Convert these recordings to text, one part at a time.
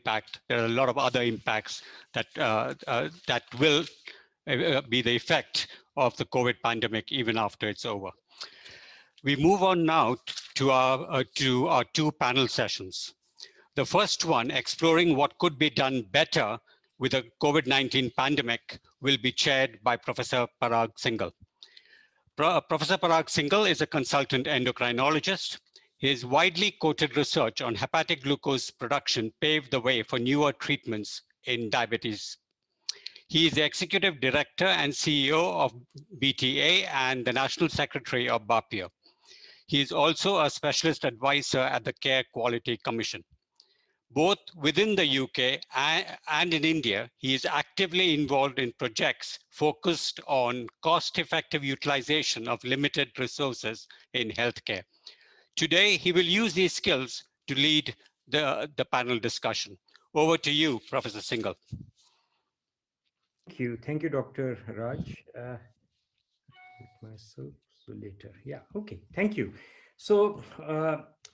impact, there are a lot of other impacts that, that will be the effect of the COVID pandemic even after it's over. We move on now to our two panel sessions. The first one, exploring what could be done better with the COVID-19 pandemic, will be chaired by Professor Parag Singhal. Professor Parag Singhal is a consultant endocrinologist. His widely quoted research on hepatic glucose production paved the way for newer treatments in diabetes. He is the Executive Director and CEO of BTA and the National Secretary of BAPIA. He is also a specialist advisor at the Care Quality Commission. Both within the UK and in India, he is actively involved in projects focused on cost-effective utilization of limited resources in healthcare. Today, he will use these skills to lead the panel discussion. Over to you, Professor Singhal. Thank you, Dr. Raj. Myself so later. Yeah, okay, thank you. So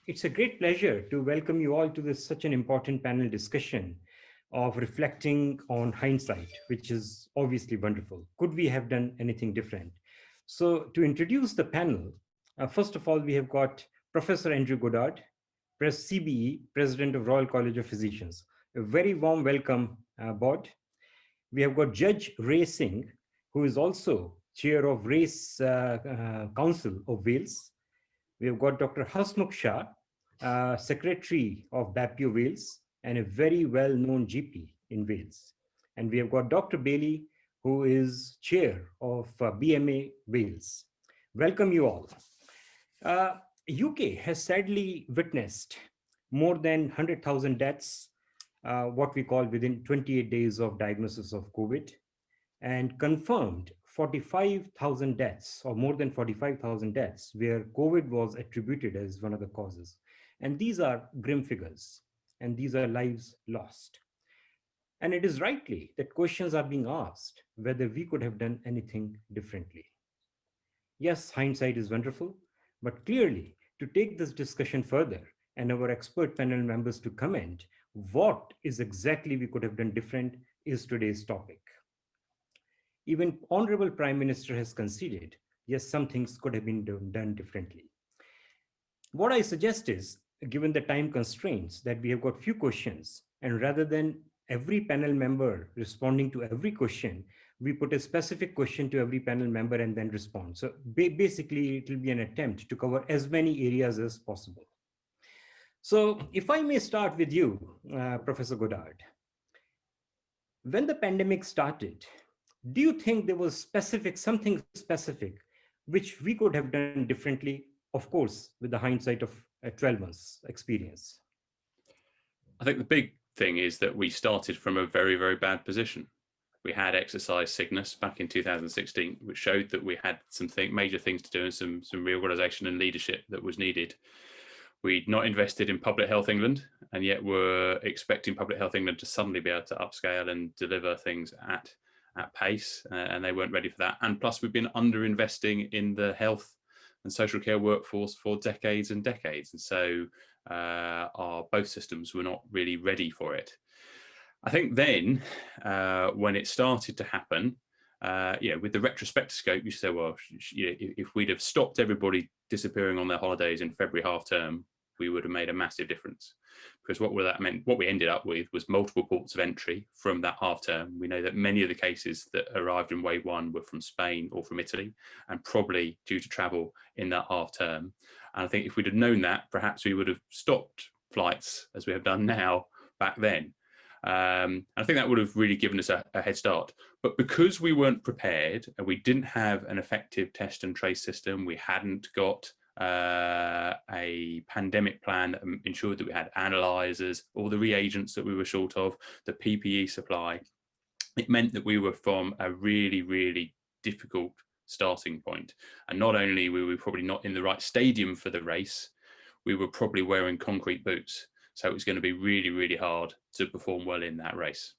it's a great pleasure to welcome you all to this such an important panel discussion of reflecting on hindsight, which is obviously wonderful. Could we have done anything different? So to introduce the panel, first of all, we have got Professor Andrew Goddard, CBE, President of Royal College of Physicians. A very warm welcome, Bod. We have got Judge Ray Singh, who is also Chair of Race Council of Wales. We have got Dr. Hasmukh Shah, Secretary of BAPIO Wales, and a very well-known GP in Wales. And we have got Dr. Bailey, who is Chair of BMA Wales. Welcome you all. UK has sadly witnessed more than 100,000 deaths, what we call within 28 days of diagnosis of COVID, and confirmed 45,000 deaths, or more than 45,000 deaths, where COVID was attributed as one of the causes. And these are grim figures, and these are lives lost. And it is rightly that questions are being asked whether we could have done anything differently. Yes, hindsight is wonderful, but clearly to take this discussion further and our expert panel members to comment what is exactly we could have done different is today's topic. Even Honorable Prime Minister has conceded, yes, some things could have been done differently. What I suggest is, given the time constraints, that we have got few questions, and rather than every panel member responding to every question, we put a specific question to every panel member and then respond. So basically, it will be an attempt to cover as many areas as possible. So if I may start with you, Professor Goddard. When the pandemic started, do you think there was something specific which we could have done differently, of course, with the hindsight of 12 months experience? I think the big thing is that we started from a very, very bad position. We had exercise sickness back in 2016, which showed that we had some major things to do and some reorganisation and leadership that was needed. We'd not invested in Public Health England, and yet were expecting Public Health England to suddenly be able to upscale and deliver things at pace, and they weren't ready for that. And plus, we've been under-investing in the health and social care workforce for decades and decades. And so both systems were not really ready for it. I think then, when it started to happen, with the retrospectoscope, you say, well, if we'd have stopped everybody disappearing on their holidays in February half term, we would have made a massive difference. Because what that meant, what we ended up with was multiple ports of entry from that half term. We know that many of the cases that arrived in wave one were from Spain or from Italy, and probably due to travel in that half term. And I think if we'd have known that, perhaps we would have stopped flights as we have done now back then. I think that would have really given us a head start. But because we weren't prepared and we didn't have an effective test and trace system, we hadn't got a pandemic plan that ensured that we had analyzers, all the reagents that we were short of, the PPE supply, it meant that we were from a really, really difficult starting point. And not only were we probably not in the right stadium for the race, we were probably wearing concrete boots. So it was going to be really, really hard to perform well in that race.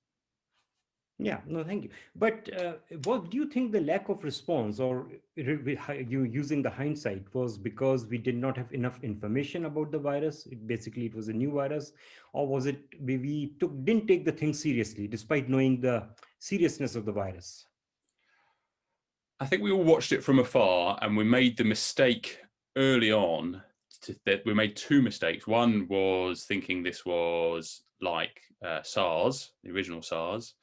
Yeah, no, thank you. But what do you think the lack of response, or you using the hindsight, was because we did not have enough information about the virus? Basically, it was a new virus, or was it we didn't take the thing seriously despite knowing the seriousness of the virus? I think we all watched it from afar, and we made the mistake early on that we made two mistakes. One was thinking this was like SARS, the original SARS,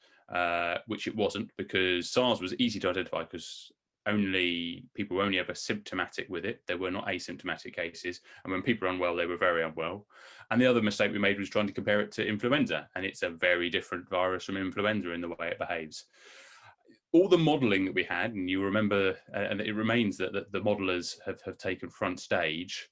which it wasn't, because SARS was easy to identify because only people were only ever symptomatic with it. There were not asymptomatic cases, and when people were unwell, they were very unwell. And the other mistake we made was trying to compare it to influenza, and it's a very different virus from influenza in the way it behaves. All the modeling that we had, and you remember, and it remains that the modelers have taken front stage.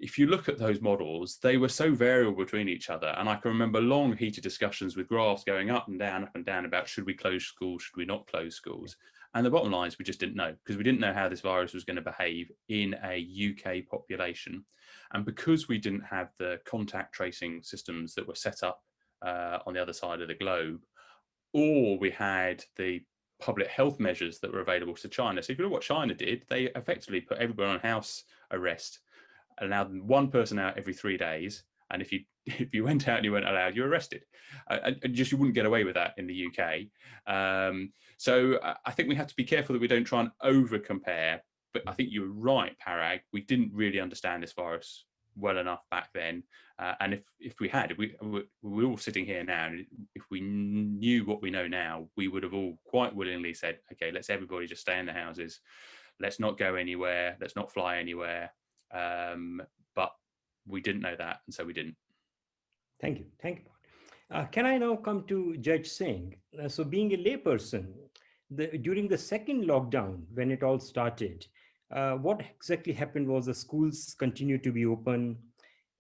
If you look at those models, they were so variable between each other. And I can remember long heated discussions with graphs going up and down about should we close schools, should we not close schools? And the bottom line is we just didn't know, because we didn't know how this virus was going to behave in a UK population. And because we didn't have the contact tracing systems that were set up on the other side of the globe, or we had the public health measures that were available to China. So if you look what China did, they effectively put everybody on house arrest, allowed one person out every 3 days, and if you went out and you weren't allowed, you were arrested. And just you wouldn't get away with that in the UK. So I think we have to be careful that we don't try and over compare. But I think you're right, Parag. We didn't really understand this virus well enough back then. And if we had, we're all sitting here now, and if we knew what we know now, we would have all quite willingly said, okay, let's everybody just stay in the houses. Let's not go anywhere. Let's not fly anywhere. But we didn't know that, and so we didn't. Thank you. Thank you. Can I now come to Judge Singh? So, being a layperson, during the second lockdown, when it all started, what exactly happened was the schools continued to be open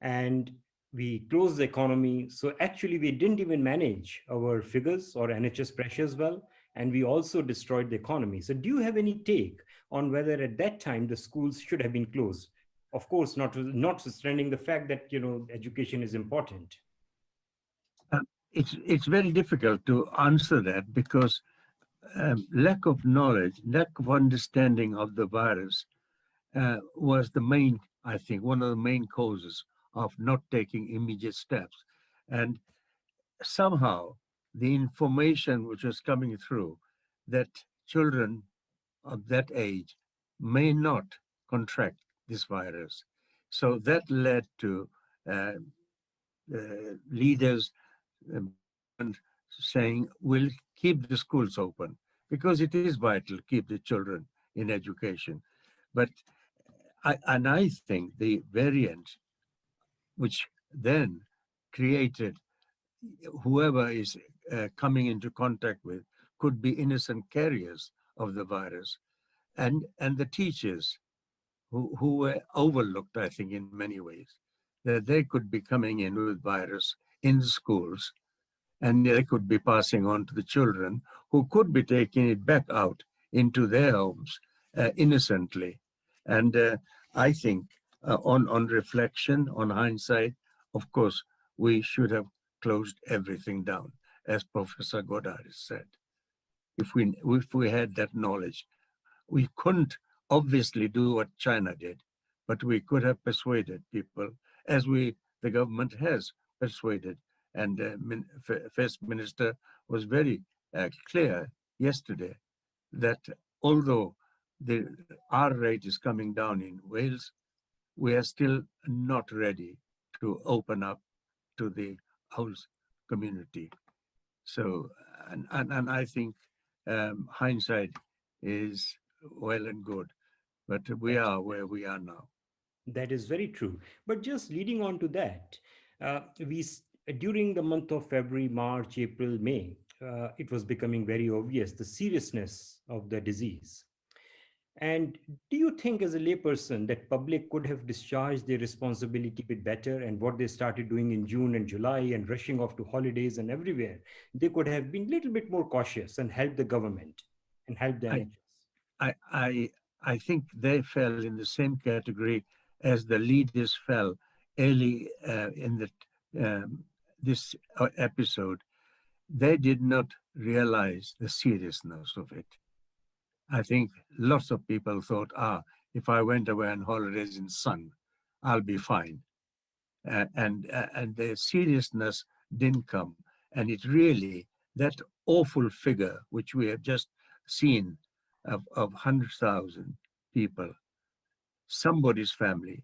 and we closed the economy. So, actually, we didn't even manage our figures or NHS pressures well, and we also destroyed the economy. So, do you have any take on whether at that time the schools should have been closed? Of course, notwithstanding the fact that education is important. It's very difficult to answer that because lack of knowledge, lack of understanding of the virus was the main, I think, one of the main causes of not taking immediate steps. And somehow the information which was coming through that children of that age may not contract this virus. So that led to leaders saying, we'll keep the schools open because it is vital to keep the children in education. But I think the variant, which then created whoever is coming into contact with, could be innocent carriers of the virus. And the teachers who were overlooked, I think, in many ways, that they could be coming in with virus in the schools, and they could be passing on to the children who could be taking it back out into their homes innocently. And I think on reflection, on hindsight, of course, we should have closed everything down, as Professor Goddard said. If we had that knowledge, we couldn't obviously do what China did, but we could have persuaded people, as the government has persuaded. And First Minister was very clear yesterday that although the R rate is coming down in Wales, we are still not ready to open up to the whole community. So, and I think hindsight is well and good, but we are where we are now. That is very true. But just leading on to that, during the month of February, March, April, May, it was becoming very obvious the seriousness of the disease. And do you think, as a layperson, that public could have discharged their responsibility a bit better? And what they started doing in June and July and rushing off to holidays and everywhere, they could have been a little bit more cautious and helped the government and helped the NHS. I think they fell in the same category as the leaders fell early in this episode. they did not realize the seriousness of it. I think lots of people thought, if I went away on holidays in sun, I'll be fine. And the seriousness didn't come. And it really, that awful figure, which we have just seen of 100,000 people, somebody's family,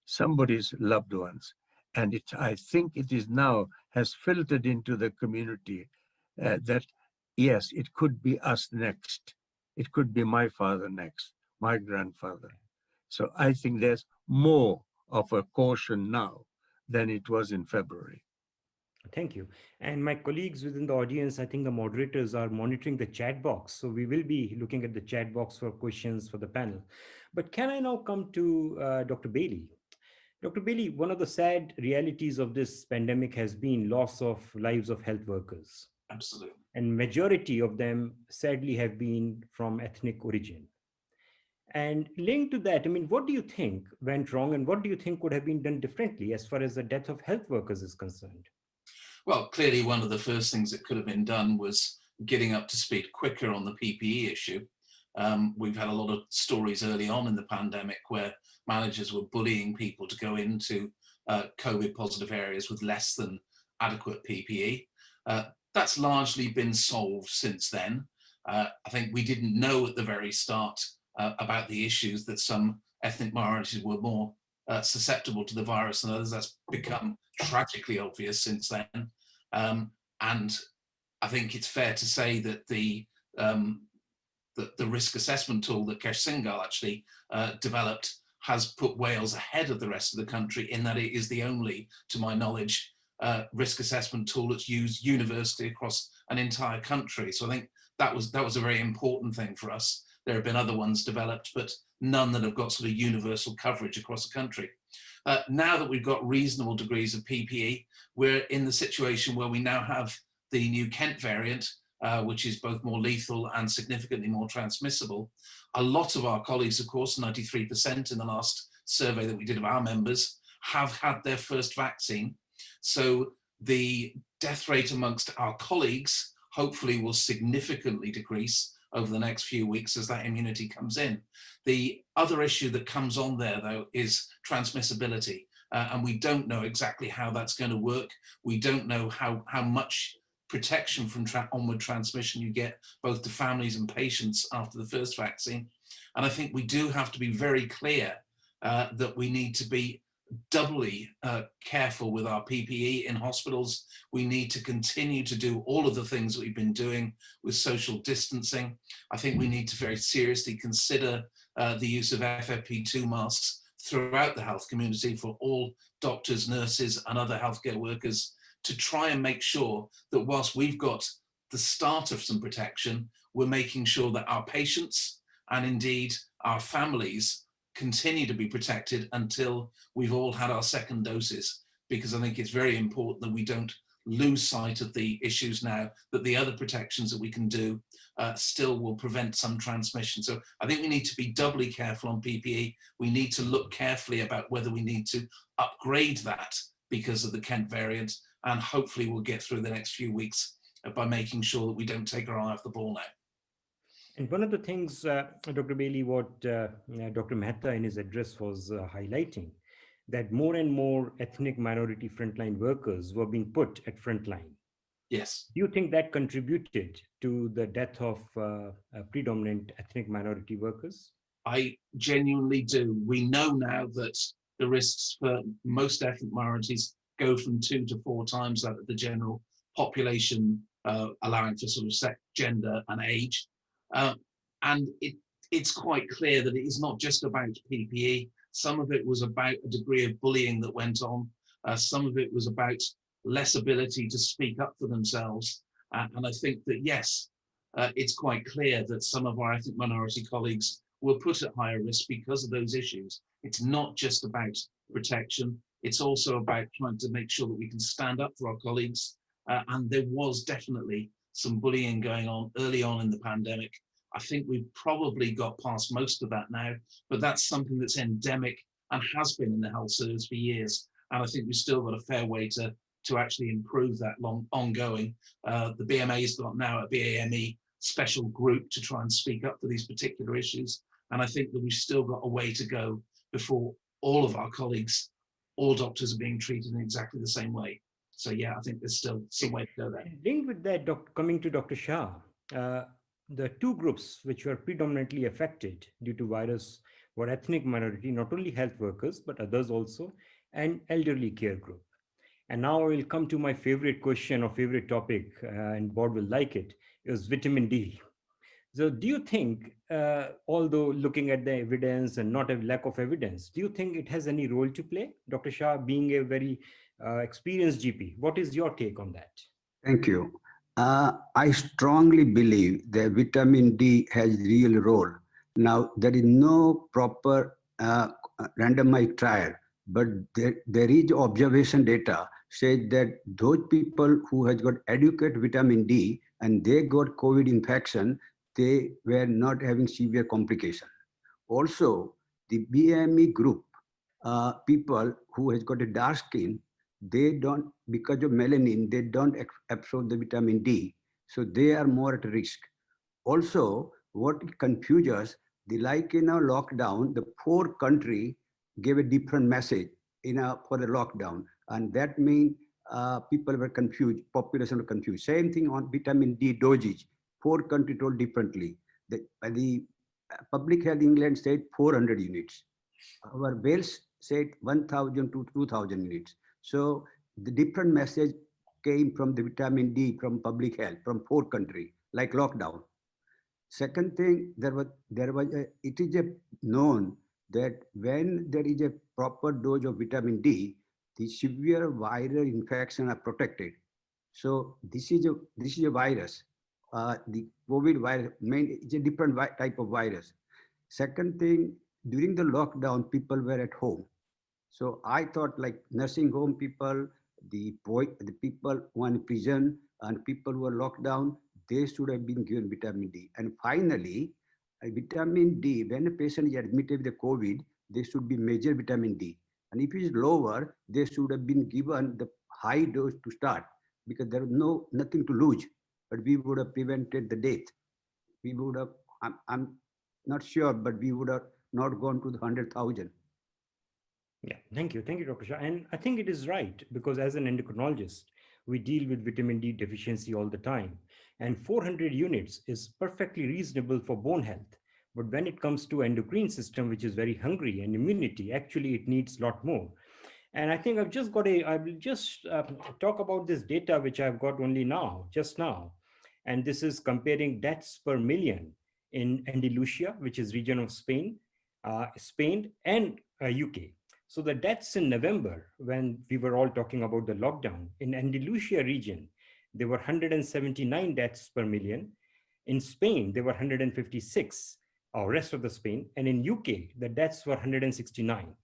somebody's loved ones. And I think it is now has filtered into the community that, yes, it could be us next. It could be my father next, my grandfather. So I think there's more of a caution now than it was in February. Thank you. And my colleagues within the audience, I think the moderators are monitoring the chat box. So we will be looking at the chat box for questions for the panel. But can I now come to Dr. Bailey? Dr. Bailey, one of the sad realities of this pandemic has been loss of lives of health workers. Absolutely. And majority of them sadly have been from ethnic origin. And linked to that, I mean, what do you think went wrong and what do you think could have been done differently as far as the death of health workers is concerned? Well, clearly one of the first things that could have been done was getting up to speed quicker on the PPE issue. We've had a lot of stories early on in the pandemic where managers were bullying people to go into COVID positive areas with less than adequate PPE. That's largely been solved since then. I think we didn't know at the very start about the issues that some ethnic minorities were more susceptible to the virus than others. That's become tragically obvious since then. And I think it's fair to say that the risk assessment tool that Singhal actually developed has put Wales ahead of the rest of the country in that it is the only, to my knowledge, risk assessment tool that's used universally across an entire country. So I think that was a very important thing for us. There have been other ones developed, but none that have got sort of universal coverage across the country. Now that we've got reasonable degrees of PPE, we're in the situation where we now have the new Kent variant, which is both more lethal and significantly more transmissible. A lot of our colleagues, of course, 93% in the last survey that we did of our members, have had their first vaccine. So the death rate amongst our colleagues hopefully will significantly decrease over the next few weeks as that immunity comes in. The other issue that comes on there, though, is transmissibility. And we don't know exactly how that's going to work. We don't know how much protection from onward transmission you get both to families and patients after the first vaccine. And I think we do have to be very clear that we need to be doubly careful with our PPE in hospitals. We need to continue to do all of the things that we've been doing with social distancing. I think we need to very seriously consider the use of FFP2 masks throughout the health community for all doctors, nurses, and other healthcare workers to try and make sure that whilst we've got the start of some protection, we're making sure that our patients and indeed our families continue to be protected until we've all had our second doses, because I think it's very important that we don't lose sight of the issues now, that the other protections that we can do still will prevent some transmission. So I think we need to be doubly careful on PPE. We need to look carefully about whether we need to upgrade that because of the Kent variant, and hopefully we'll get through the next few weeks by making sure that we don't take our eye off the ball now. And one of the things, Dr. Bailey, what Dr. Mehta in his address was highlighting, that more and more ethnic minority frontline workers were being put at frontline. Yes. Do you think that contributed to the death of predominant ethnic minority workers? I genuinely do. We know now that the risks for most ethnic minorities go from 2 to 4 times that of the general population, allowing for sort of sex, gender, and age. And it's quite clear that it is not just about PPE. Some of it was about a degree of bullying that went on. Some of it was about less ability to speak up for themselves. And I think that, yes, it's quite clear that some of our ethnic minority colleagues were put at higher risk because of those issues. It's not just about protection. It's also about trying to make sure that we can stand up for our colleagues. And there was definitely some bullying going on early on in the pandemic. I think we've probably got past most of that now, but that's something that's endemic and has been in the health service for years. And I think we've still got a fair way to to actually improve that ongoing. The BMA's got now a BAME special group to try and speak up for these particular issues. And I think that we've still got a way to go before all of our colleagues, all doctors, are being treated in exactly the same way. So yeah, I think there's still some way to go there. Linked with that, coming to Dr. Shah, the two groups which were predominantly affected due to virus were ethnic minority, not only health workers, but others also, and elderly care group. And now I will come to my favorite question or favorite topic, and Board will like it, is vitamin D. So do you think, although looking at the evidence and not a lack of evidence, do you think it has any role to play? Dr. Shah, being a very experienced GP, what is your take on that? Thank you. I strongly believe that vitamin D has real role. Now, there is no proper randomized trial, but there is observation data says that those people who has got adequate vitamin D and they got COVID infection, they were not having severe complication. Also, the BME group, people who has got a dark skin, they don't, because of melanin, they don't absorb the vitamin D. So they are more at risk. Also, what confuses us, like in a lockdown, the poor country gave a different message for the lockdown. And that means people were confused, population were confused. Same thing on vitamin D dosage. Poor country told differently. The Public Health England said 400 units. Our Wales said 1,000 to 2,000 units. So the different message came from the vitamin D, from public health, from poor country, like lockdown. Second thing, it is known that when there is a proper dose of vitamin D, the severe viral infection are protected. So this is a virus. The COVID virus, it's a different type of virus. Second thing, during the lockdown, people were at home. So I thought like nursing home people, the people who are in prison and people who are locked down, they should have been given vitamin D. And finally, vitamin D, when a patient is admitted with the COVID, they should be measured vitamin D. And if it is lower, they should have been given the high dose to start because there was nothing to lose, but we would have prevented the death. We would have, I'm not sure, but we would have not gone to the 100,000. Yeah, thank you, Dr. Shah. And I think it is right because as an endocrinologist, we deal with vitamin D deficiency all the time. And 400 units is perfectly reasonable for bone health. But when it comes to endocrine system, which is very hungry, and immunity, actually it needs a lot more. And I think I will just talk about this data, which I've got only just now. And this is comparing deaths per million in Andalusia, which is region of Spain and UK. So the deaths in November, when we were all talking about the lockdown, in Andalusia region, there were 179 deaths per million. In Spain, there were 156, or rest of the Spain. And in UK, the deaths were 169.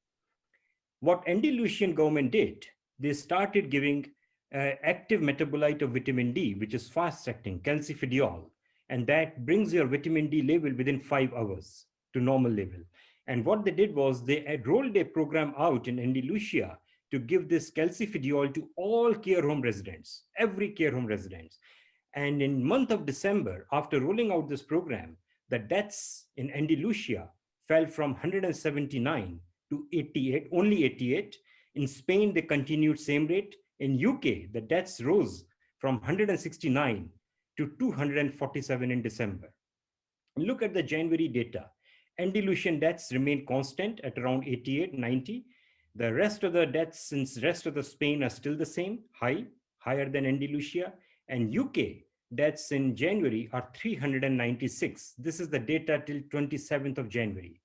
What Andalusian government did, they started giving active metabolite of vitamin D, which is fast-acting, calcifidiol. And that brings your vitamin D level within 5 hours to normal level. And what they did was they rolled a program out in Andalusia to give this calcifidiol to all care home residents, every care home residents. And in month of December, after rolling out this program, the deaths in Andalusia fell from 179 to 88, only 88. In Spain, they continued same rate. In UK, the deaths rose from 169 to 247 in December. Look at the January data. Andalusian deaths remain constant at around 88, 90. The rest of the deaths in the rest of the Spain are still the same, higher than Andalusia. And UK deaths in January are 396. This is the data till 27th of January.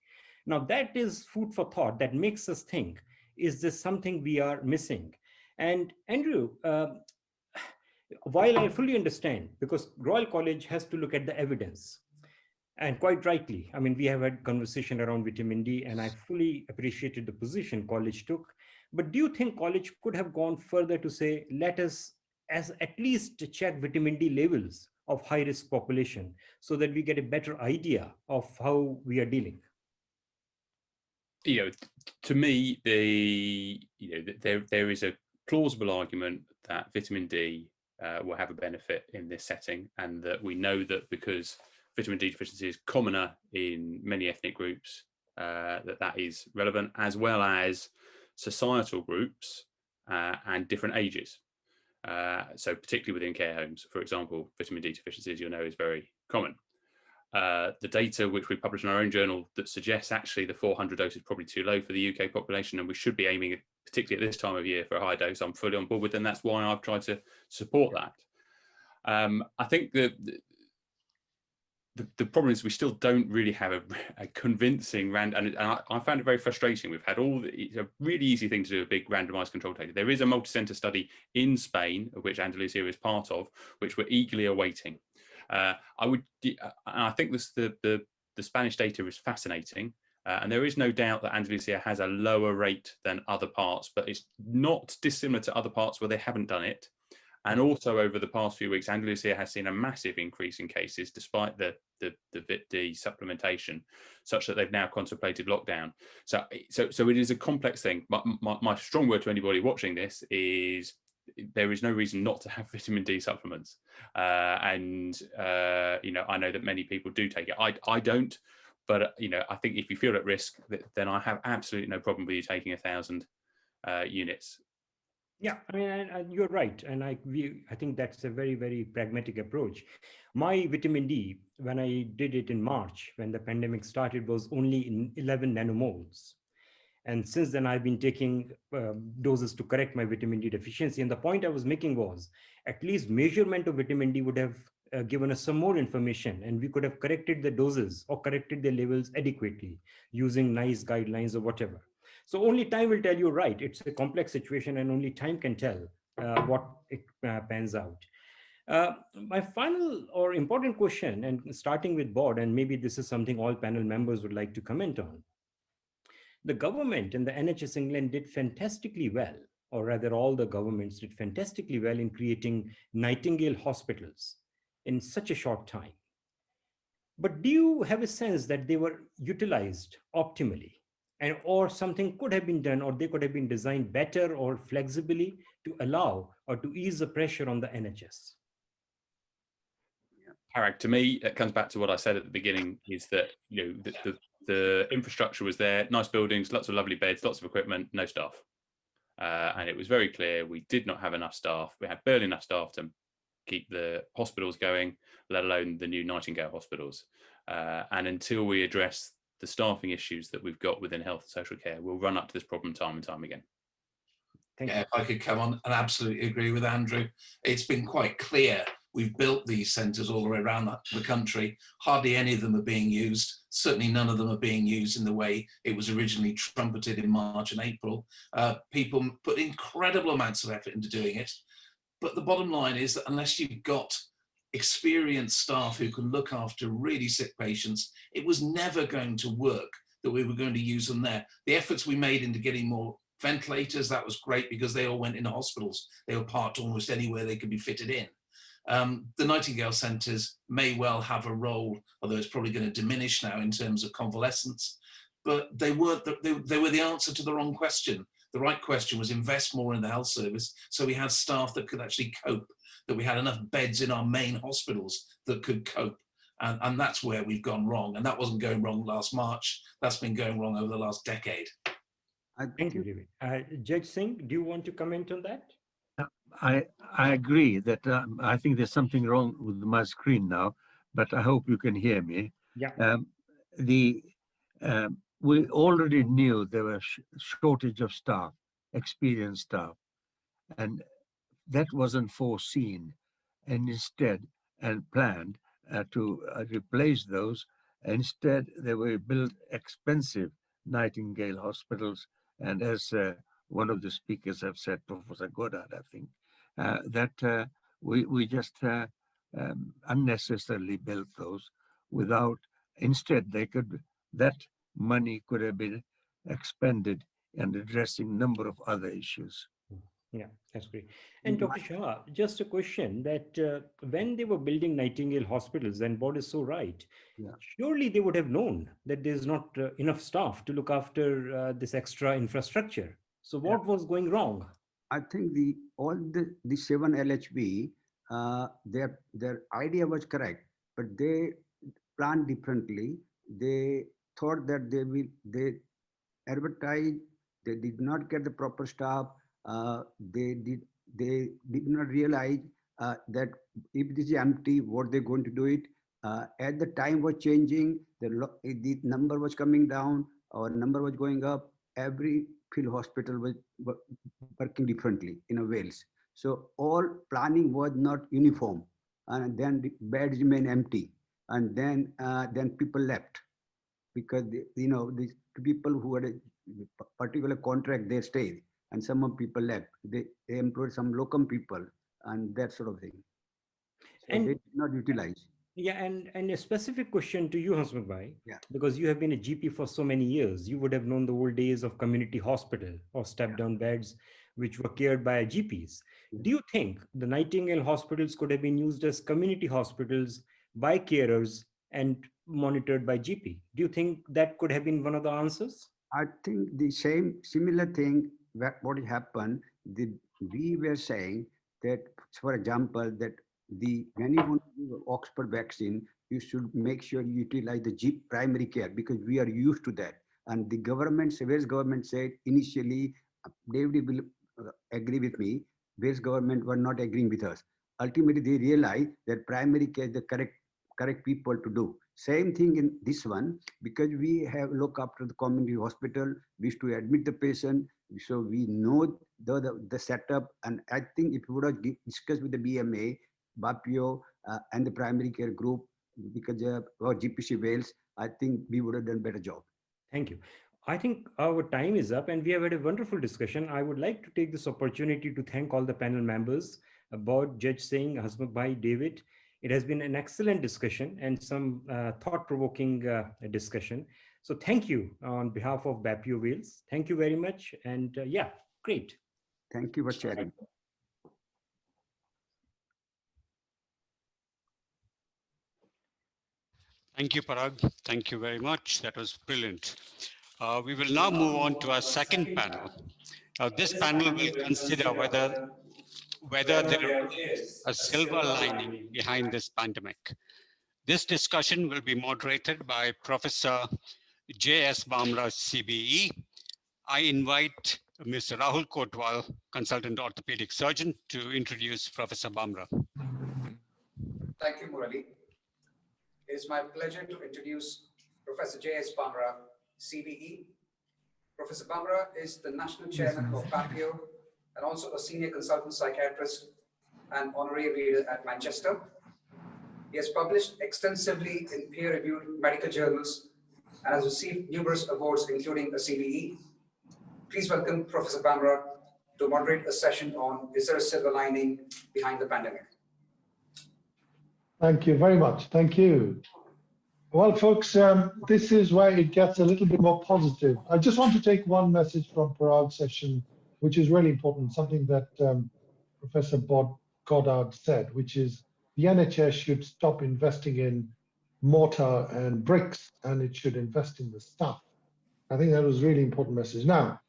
Now that is food for thought. That makes us think, is this something we are missing? And Andrew, while I fully understand, because Royal College has to look at the evidence, and quite rightly, I mean, we have had conversation around vitamin D, and I fully appreciated the position college took. But do you think college could have gone further to say, let us at least check vitamin D levels of high-risk population so that we get a better idea of how we are dealing? To me, there is a plausible argument that vitamin D will have a benefit in this setting, and that we know that because vitamin D deficiency is commoner in many ethnic groups, that is relevant, as well as societal groups and different ages. So particularly within care homes, for example, vitamin D deficiency, as you'll know, is very common. The data which we published in our own journal that suggests actually the 400 dose is probably too low for the UK population, and we should be aiming, particularly at this time of year, for a high dose. I'm fully on board with, and that's why I've tried to support that. I think that the problem is we still don't really have a convincing and I found it very frustrating. We've had it's a really easy thing to do, a big randomized control data. There is a multi-center study in Spain, of which Andalusia is part of, which we're eagerly awaiting. I think the Spanish data is fascinating, and there is no doubt that Andalusia has a lower rate than other parts, but it's not dissimilar to other parts where they haven't done it. And also over the past few weeks, Andalusia has seen a massive increase in cases despite the Vit D supplementation, such that they've now contemplated lockdown. So it is a complex thing. My strong word to anybody watching this is there is no reason not to have vitamin D supplements. I know that many people do take it. I don't, but I think if you feel at risk, then I have absolutely no problem with you taking 1,000 units. Yeah, I mean, you're right. And I think that's a very, very pragmatic approach. My vitamin D, when I did it in March, when the pandemic started, was only in 11 nanomoles. And since then, I've been taking doses to correct my vitamin D deficiency. And the point I was making was, at least measurement of vitamin D would have given us some more information, and we could have corrected the doses or corrected the levels adequately using nice guidelines or whatever. So only time will tell you, right? It's a complex situation, and only time can tell what it pans out. My final or important question, and starting with Bod, and maybe this is something all panel members would like to comment on. The government and the NHS England did fantastically well, or rather all the governments did fantastically well in creating Nightingale hospitals in such a short time. But do you have a sense that they were utilized optimally? Or something could have been done, or they could have been designed better or flexibly to allow or to ease the pressure on the NHS? Parag, to me, it comes back to what I said at the beginning, is that the infrastructure was there, nice buildings, lots of lovely beds, lots of equipment, no staff. And it was very clear we did not have enough staff. We had barely enough staff to keep the hospitals going, let alone the new Nightingale hospitals. And until we address the staffing issues that we've got within health and social care, we'll run up to this problem time and time again. Thank you. If I could come on and absolutely agree with Andrew. It's been quite clear. We've built these centres all the way around the country. Hardly any of them are being used. Certainly none of them are being used in the way it was originally trumpeted in March and April. People put incredible amounts of effort into doing it. But the bottom line is that unless you've got experienced staff who can look after really sick patients, it was never going to work that we were going to use them there. The efforts we made into getting more ventilators, that was great because they all went into hospitals. They were parked almost anywhere they could be fitted in. The Nightingale centres may well have a role, although it's probably going to diminish now in terms of convalescence, but they were the answer to the wrong question. The right question was invest more in the health service so we had staff that could actually cope, that we had enough beds in our main hospitals that could cope. And that's where we've gone wrong. And that wasn't going wrong last March. That's been going wrong over the last decade. Thank you, David. Judge Singh, do you want to comment on that? I agree that I think there's something wrong with my screen now, but I hope you can hear me. Yeah. We already knew there was shortage of staff, experienced staff, and that wasn't foreseen, and instead and planned to replace those. Instead, they were built expensive Nightingale hospitals, and as one of the speakers have said, Professor Goddard, I think, that we just unnecessarily built those without, instead that money could have been expended in addressing number of other issues. Yeah, that's great. And Dr. Shah, just a question that when they were building Nightingale hospitals, and Bod is so right, surely they would have known that there's not enough staff to look after this extra infrastructure. So what was going wrong? I think all the 7 LHB, their idea was correct, but they planned differently. They thought that they advertise. They did not get the proper staff. They did not realize that if this is empty, what they're going to do it. As the time was changing, the number was coming down, our number was going up. Every field hospital was working differently in a Wales. So all planning was not uniform, and then the beds remain empty, and then people left because these people who had a particular contract, they stayed, and some of people left. They employed some locum people and that sort of thing. So they And did not utilize. yeah, and a specific question to you, Hasmukh Bhai, Yeah. because you have been a GP for so many years, you would have known the old days of community hospital or step-down beds, which were cared by GPs. Yeah. Do you think the Nightingale hospitals could have been used as community hospitals by carers and monitored by GP? Do you think that could have been one of the answers? I think the similar thing what happened. We were saying that, for example, that when you want to do Oxford vaccine, you should make sure you utilize the primary care because we are used to that. And the government, Wales government said initially, David will agree with me. Wales government were not agreeing with us. Ultimately, they realized that primary care is the correct people to do. Same thing in this one, because we have look after the community hospital, we used to admit the patient, so we know the setup. And I think if we would have discussed with the BMA, BAPIO, and the primary care group, because or GPC Wales, I think we would have done better job. Thank you. I think our time is up and we have had a wonderful discussion. I would like to take this opportunity to thank all the panel members, about Judge Singh, Hasmukh Bhai, David. It has been an excellent discussion and some thought-provoking discussion. So thank you on behalf of BAPIO Wales. Thank you very much. And yeah, great. Thank you for sharing. Thank you, Parag. Thank you very much. That was brilliant. We will now move on to our second panel. This panel will consider whether there is a silver lining behind this pandemic. This discussion will be moderated by Professor J.S. Bamrah, CBE. I invite Mr. Rahul Kotwal, consultant orthopedic surgeon, to introduce Professor Bamrah. Thank you, Murali. It is my pleasure to introduce Professor J.S. Bamrah, CBE. Professor Bamrah is the national chairman of BAPIO and also a senior consultant psychiatrist and honorary reader at Manchester. He has published extensively in peer-reviewed medical journals and has received numerous awards, including a CBE. Please welcome Professor Bamrah to moderate a session on Is there a silver lining behind the pandemic? Thank you very much. Thank you. Well, folks, this is where it gets a little bit more positive. I just want to take one message from Parag's session, which is really important, something that Professor Goddard said, which is the NHS should stop investing in mortar and bricks, and it should invest in the staff. I think that was a really important message. Now,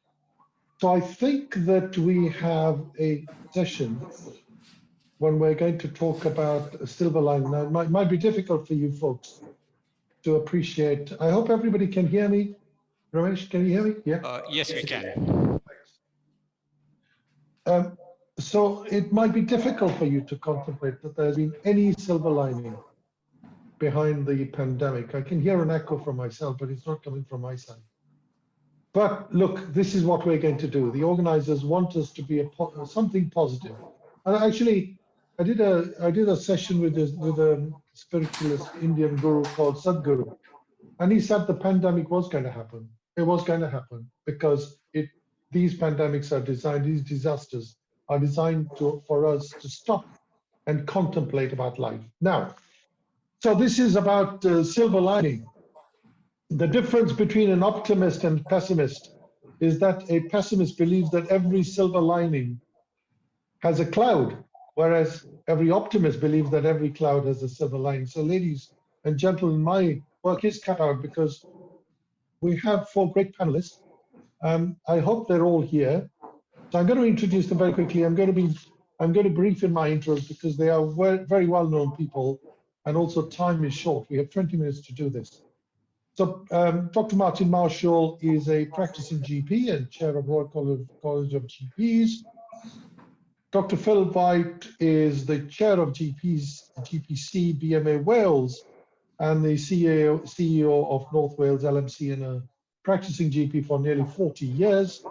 so I think that we have a session when we're going to talk about a silver lining. Now, it might be difficult for you folks to appreciate. I hope everybody can hear me. Ramesh, can you hear me? Yeah. Yes, we can. So it might be difficult for you to contemplate that there's been any silver lining behind the pandemic. I can hear an echo from myself, but it's not coming from my side. But look, this is what we're going to do. The organizers want us to be something positive. And actually, I did a session with a spiritualist Indian guru called Sadhguru, and he said the pandemic was going to happen. It was going to happen because these pandemics are designed, these disasters are designed for us to stop and contemplate about life. Now, so this is about silver lining. The difference between an optimist and pessimist is that a pessimist believes that every silver lining has a cloud, whereas every optimist believes that every cloud has a silver lining. So ladies and gentlemen, my work is cut out because we have 4 great panelists. I hope they're all here. So I'm going to introduce them very quickly. I'm going to brief in my intros because they are very well-known people, and also time is short. We have 20 minutes to do this. So Dr. Martin Marshall is a practicing GP and chair of Royal College of GPs. Dr. Phil White is the chair of GPs, GPC BMA Wales, and the CEO of North Wales LMC, and a practicing GP for nearly 40 years.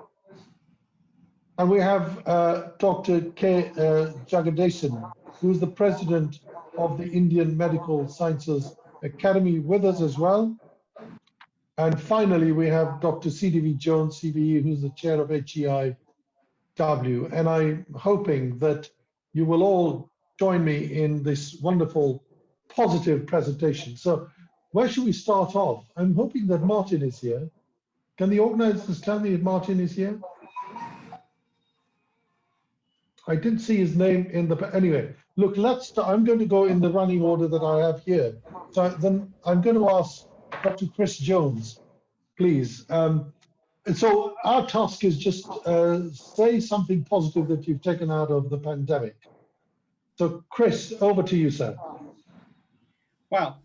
And we have Dr. K. Jagadesan, who is the president of the Indian Medical Sciences Academy, with us as well. And finally, we have Dr. CDV Jones, CBE, who's the chair of HEIW. And I'm hoping that you will all join me in this wonderful, positive presentation. So where should we start off? I'm hoping that Martin is here. Can the organizers tell me if Martin is here? I didn't see his name in the, anyway, look, let's start. I'm going to go in the running order that I have here. So then I'm going to ask Dr. Chris Jones, please. And so our task is just say something positive that you've taken out of the pandemic. So Chris, over to you, sir. Well,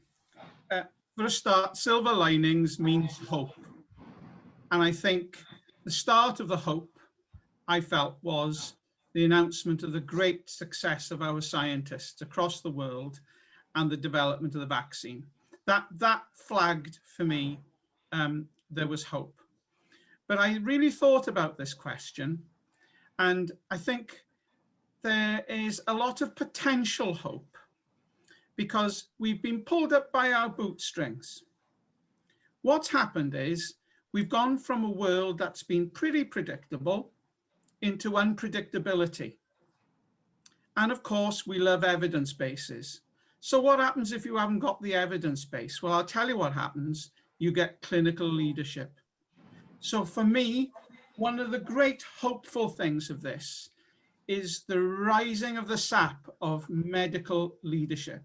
for a start, silver linings means hope. And I think the start of the hope I felt was the announcement of the great success of our scientists across the world and the development of the vaccine. That flagged for me, there was hope. But I really thought about this question, and I think there is a lot of potential hope because we've been pulled up by our bootstrings. What's happened is we've gone from a world that's been pretty predictable into unpredictability. And of course, we love evidence bases. So what happens if you haven't got the evidence base? Well, I'll tell you what happens. You get clinical leadership. So for me, one of the great hopeful things of this is the rising of the sap of medical leadership.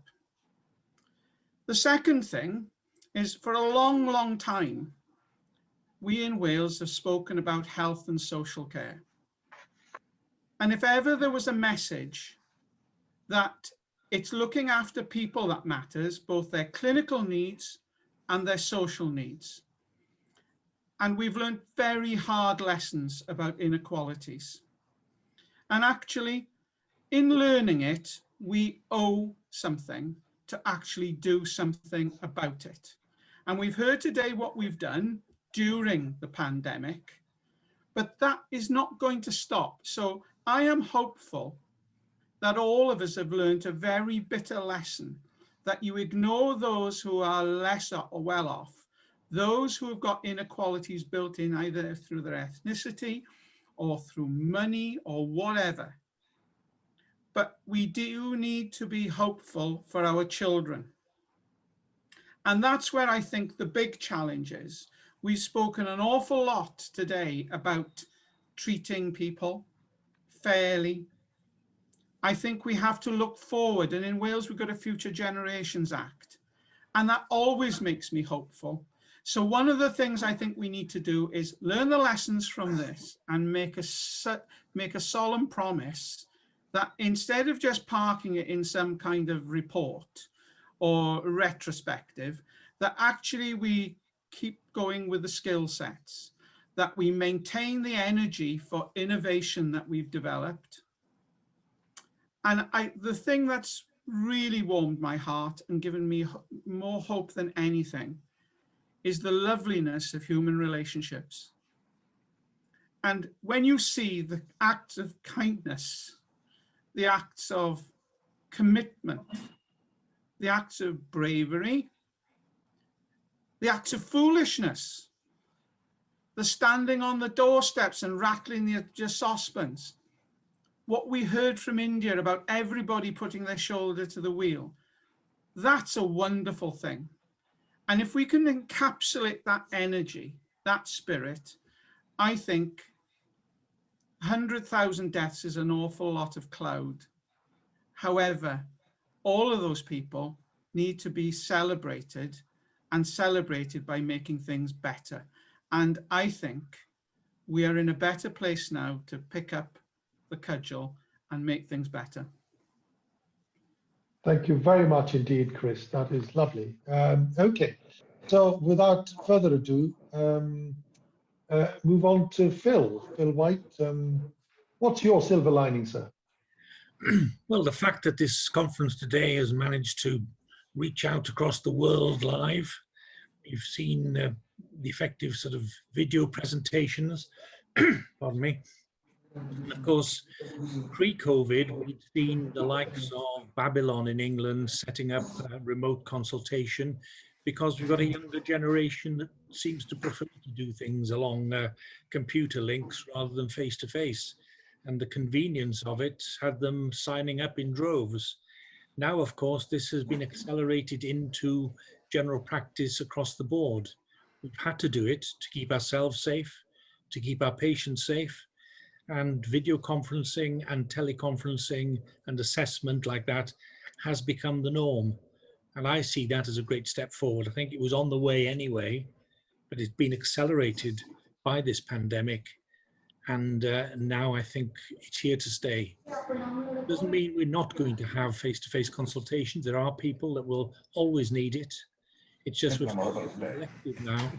The second thing is, for a long, long time, we in Wales have spoken about health and social care. And if ever there was a message that it's looking after people that matters, both their clinical needs and their social needs. And we've learned very hard lessons about inequalities. And actually, in learning it, we owe something to actually do something about it. And we've heard today what we've done during the pandemic, but that is not going to stop. So I am hopeful that all of us have learned a very bitter lesson, that you ignore those who are less or well off, those who have got inequalities built in either through their ethnicity or through money or whatever. But we do need to be hopeful for our children. And that's where I think the big challenge is. We've spoken an awful lot today about treating people fairly. I think we have to look forward, and in Wales we've got a Future Generations Act, and that always makes me hopeful. So one of the things I think we need to do is learn the lessons from this and make a solemn promise that instead of just parking it in some kind of report or retrospective, that actually we keep going with the skill sets, that we maintain the energy for innovation that we've developed. And the thing that's really warmed my heart and given me more hope than anything is the loveliness of human relationships. And when you see the acts of kindness, the acts of commitment, the acts of bravery, the acts of foolishness, the standing on the doorsteps and rattling your saucepans, what we heard from India about everybody putting their shoulder to the wheel, that's a wonderful thing. And if we can encapsulate that energy, that spirit, I think 100,000 deaths is an awful lot of cloud. However, all of those people need to be celebrated, and celebrated by making things better. And I think we are in a better place now to pick up the cudgel and make things better. Thank you very much indeed, Chris. That is lovely. Okay, so without further ado, move on to Phil. Phil White, what's your silver lining, sir? Well, the fact that this conference today has managed to reach out across the world live. You've seen the effective sort of video presentations, pardon me. And of course, pre-COVID, we'd seen the likes of Babylon in England setting up remote consultation, because we've got a younger generation that seems to prefer to do things along computer links rather than face-to-face. And the convenience of it had them signing up in droves. Now, of course, this has been accelerated into general practice across the board. We've had to do it to keep ourselves safe, to keep our patients safe, and video conferencing and teleconferencing and assessment like that has become the norm. And I see that as a great step forward. I think it was on the way anyway, but it's been accelerated by this pandemic. And now I think it's here to stay. Doesn't mean we're not going to have face-to-face consultations. There are people that will always need it. It's just we're elected now,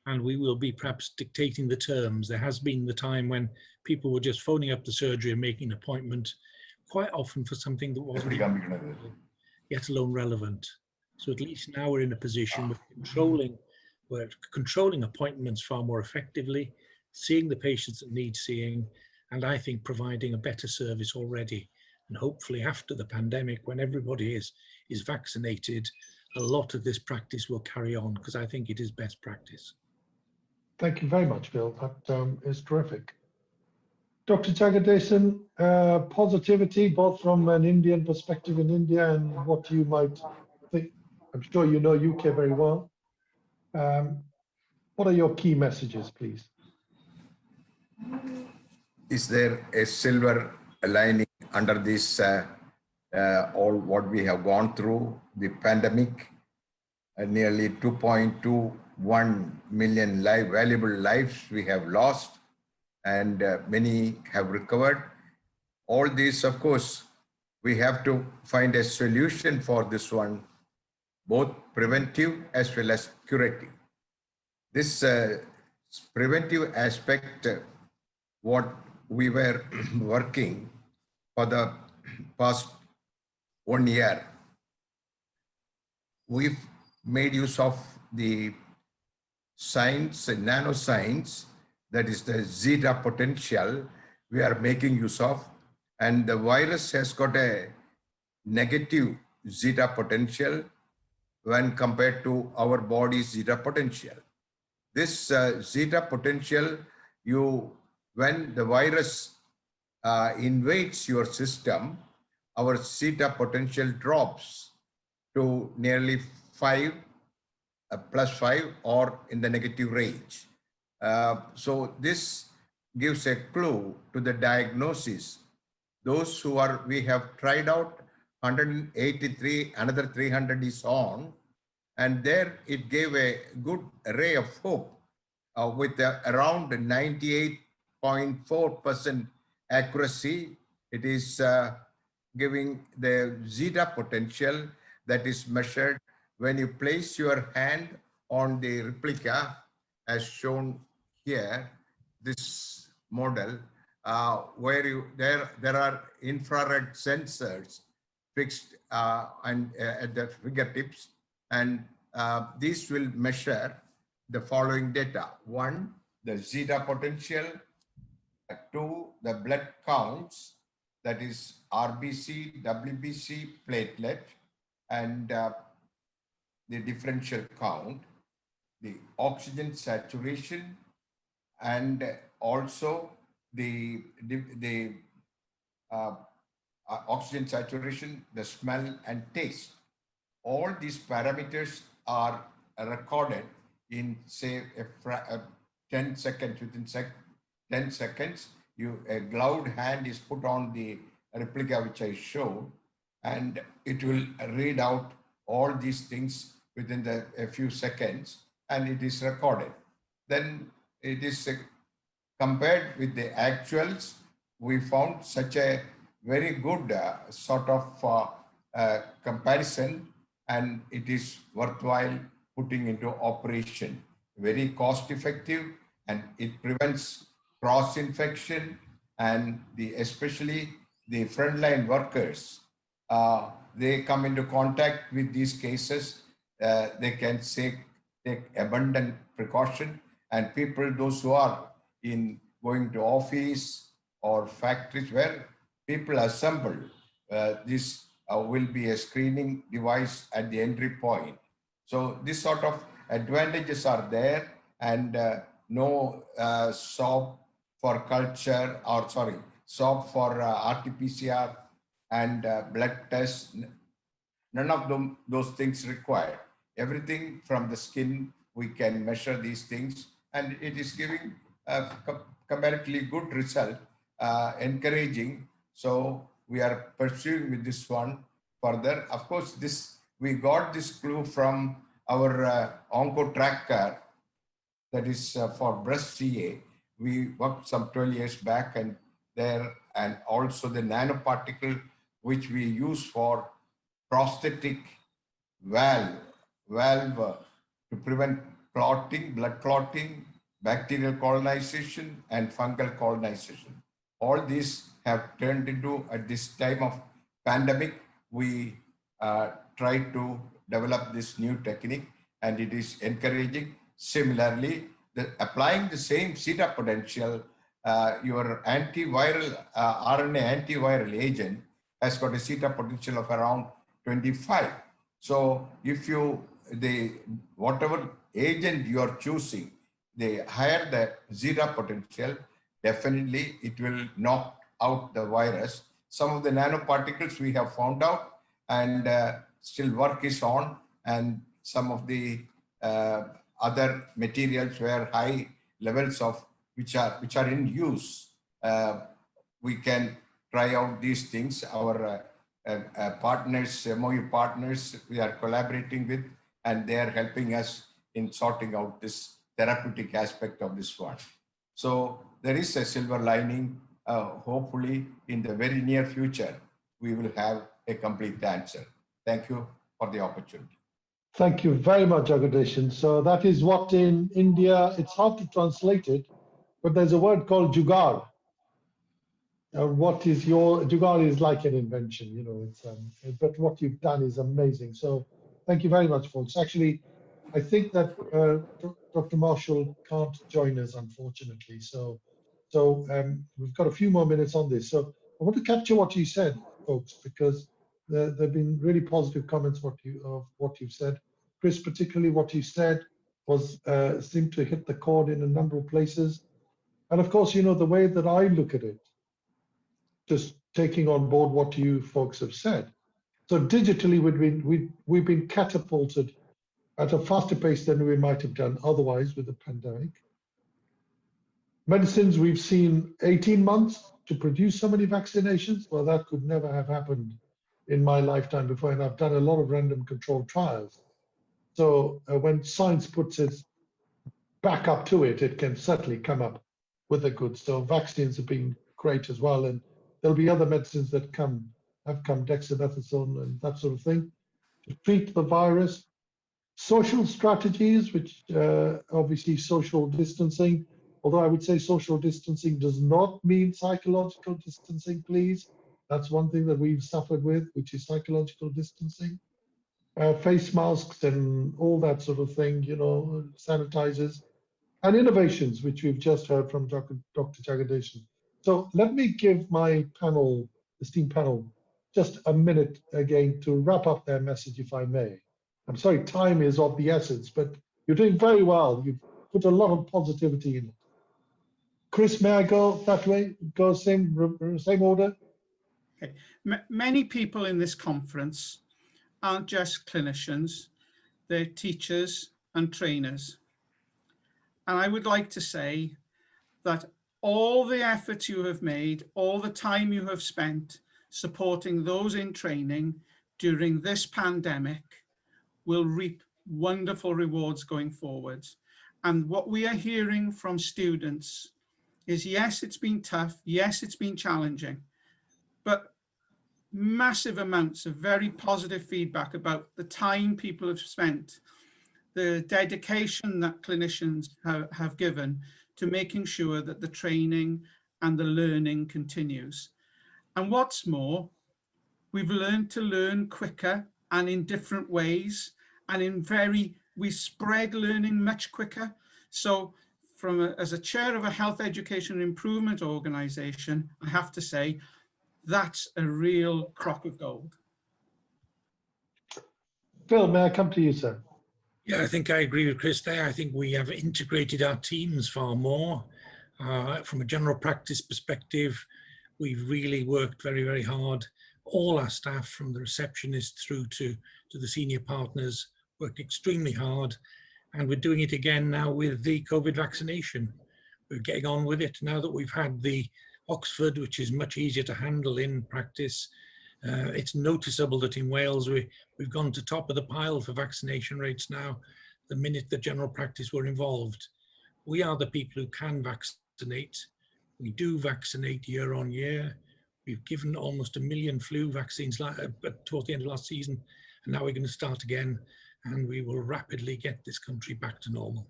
and we will be perhaps dictating the terms. There has been the time when people were just phoning up the surgery and making an appointment, quite often for something that wasn't yet alone relevant. So at least now we're in a position of controlling appointments far more effectively, seeing the patients that need seeing, and I think providing a better service already. And hopefully after the pandemic, when everybody is vaccinated, a lot of this practice will carry on, because I think it is best practice. Thank you very much, Phil. That is terrific. Dr. Jagadesan, positivity, both from an Indian perspective in India and what you might think. I'm sure you know UK very well. What are your key messages, please? Is there a silver lining under this, all what we have gone through, the pandemic, nearly 2.21 million valuable lives we have lost, and many have recovered. All this, of course, we have to find a solution for this one, both preventive as well as curative. This preventive aspect, what we were working for the past 1 year, we've made use of the science and nanoscience, that is the zeta potential we are making use of, and the virus has got a negative zeta potential when compared to our body's zeta potential. This zeta potential, when the virus invades your system, our zeta potential drops to nearly 5, +5, or in the negative range. So this gives a clue to the diagnosis. Those who we have tried out 183, another 300 is on, and there it gave a good ray of hope with around 98.4% accuracy. It is giving the zeta potential that is measured when you place your hand on the replica, as shown here, this model, where there are infrared sensors fixed at the fingertips, and these will measure the following data. 1, the zeta potential. 2, the blood counts, that is RBC, WBC, platelet, and the differential count, the oxygen saturation, and also the oxygen saturation, the smell and taste. All these parameters are recorded in, say, 10 seconds. Within 10 seconds, a gloved hand is put on the replica which I showed, and it will read out all these things within a few seconds, and it is recorded. Then it is compared with the actuals, we found such a very good sort of comparison, and it is worthwhile putting into operation. Very cost effective, and it prevents cross infection, and especially the frontline workers. They come into contact with these cases, they can take abundant precaution, and people, those who are in going to office or factories where people assemble, this will be a screening device at the entry point. So this sort of advantages are there, and no swab for culture, or sorry, swab for RT-PCR and blood tests. None of those things required. Everything from the skin, we can measure these things, and it is giving a comparatively good result, encouraging. So we are pursuing with this one further. Of course, we got this clue from our onco tracker, that is for breast CA. We worked some 12 years back, and also the nanoparticle which we use for prosthetic valve to prevent clotting, blood clotting, bacterial colonization, and fungal colonization. All these have turned into, at this time of pandemic, we try to develop this new technique, and it is encouraging. Similarly, applying the same zeta potential, your antiviral RNA antiviral agent has got a zeta potential of around 25. So if whatever agent you are choosing, the higher the zeta potential, definitely it will knock out the virus. Some of the nanoparticles we have found out, and still work is on, and some of the other materials where high levels of which are in use, we can try out these things. Our partners, MOU partners, we are collaborating with, and they are helping us in sorting out this therapeutic aspect of this one. So there is a silver lining. Hopefully, in the very near future, we will have a complete answer. Thank you for the opportunity. Thank you very much, Jagadesh. So that is what in India, it's hard to translate it, but there's a word called jugaad. Jugaad is like an invention, you know, but what you've done is amazing. So thank you very much, folks. Actually, I think that Dr. Marshall can't join us, unfortunately. So we've got a few more minutes on this. So I want to capture what you said, folks, because there have been really positive comments of what you've said. Chris, particularly what you said seemed to hit the chord in a number of places. And of course, you know, the way that I look at it, just taking on board what you folks have said. So digitally, we've been catapulted at a faster pace than we might have done otherwise with the pandemic. Medicines, we've seen 18 months to produce so many vaccinations. Well, that could never have happened in my lifetime before, and I've done a lot of random controlled trials. So when science puts its back up to it, it can certainly come up with the goods. So vaccines have been great as well, and there'll be other medicines that have come, dexamethasone and that sort of thing, to treat the virus. Social strategies, which obviously social distancing, although I would say social distancing does not mean psychological distancing, please. That's one thing that we've suffered with, which is psychological distancing. Face masks and all that sort of thing, you know, sanitizers, and innovations, which we've just heard from Dr. Jagadesh. So let me give my panel, esteemed panel, just a minute again to wrap up their message, if I may. I'm sorry, time is of the essence, but you're doing very well. You've put a lot of positivity in it. Chris, may I go that way? Go same order? Okay. Many people in this conference aren't just clinicians, they're teachers and trainers. And I would like to say that all the efforts you have made, all the time you have spent supporting those in training during this pandemic will reap wonderful rewards going forwards. And what we are hearing from students is yes, it's been tough. Yes, it's been challenging, but massive amounts of very positive feedback about the time people have spent, the dedication that clinicians have given to making sure that the training and the learning continues. And what's more, we've learned to learn quicker and in different ways, and we spread learning much quicker. So as a chair of a health education improvement organization, I have to say, that's a real crock of gold. Phil, may I come to you, sir? Yeah, I think I agree with Chris there. I think we have integrated our teams far more. From a general practice perspective, we've really worked very, very hard. All our staff, from the receptionist through to the senior partners, worked extremely hard. And we're doing it again now with the COVID vaccination. We're getting on with it now that we've had the Oxford, which is much easier to handle in practice. It's noticeable that in Wales, we've gone to top of the pile for vaccination rates now, the minute the general practice were involved. We are the people who can vaccinate. We do vaccinate year on year. We've given almost 1 million flu vaccines towards the end of last season, and now we're going to start again, and we will rapidly get this country back to normal.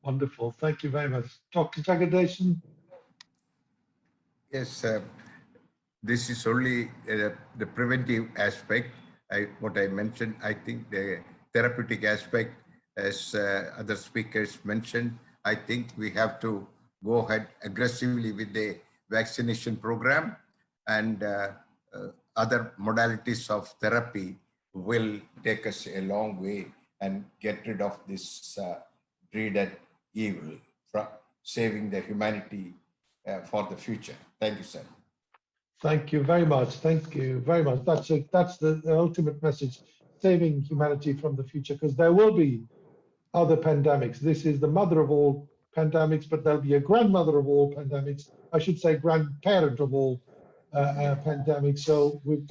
Wonderful. Thank you very much. Dr. Jagadesan? Yes, this is only the preventive aspect. What I mentioned, I think the therapeutic aspect, as other speakers mentioned, I think we have to go ahead aggressively with the vaccination program, and other modalities of therapy will take us a long way and get rid of this dreaded evil, from saving the humanity for the future. Thank you, sir. Thank you very much. Thank you very much. That's the ultimate message, saving humanity from the future, because there will be other pandemics. This is the mother of all pandemics, but there'll be a grandmother of all pandemics. I should say grandparent of all pandemics. So we've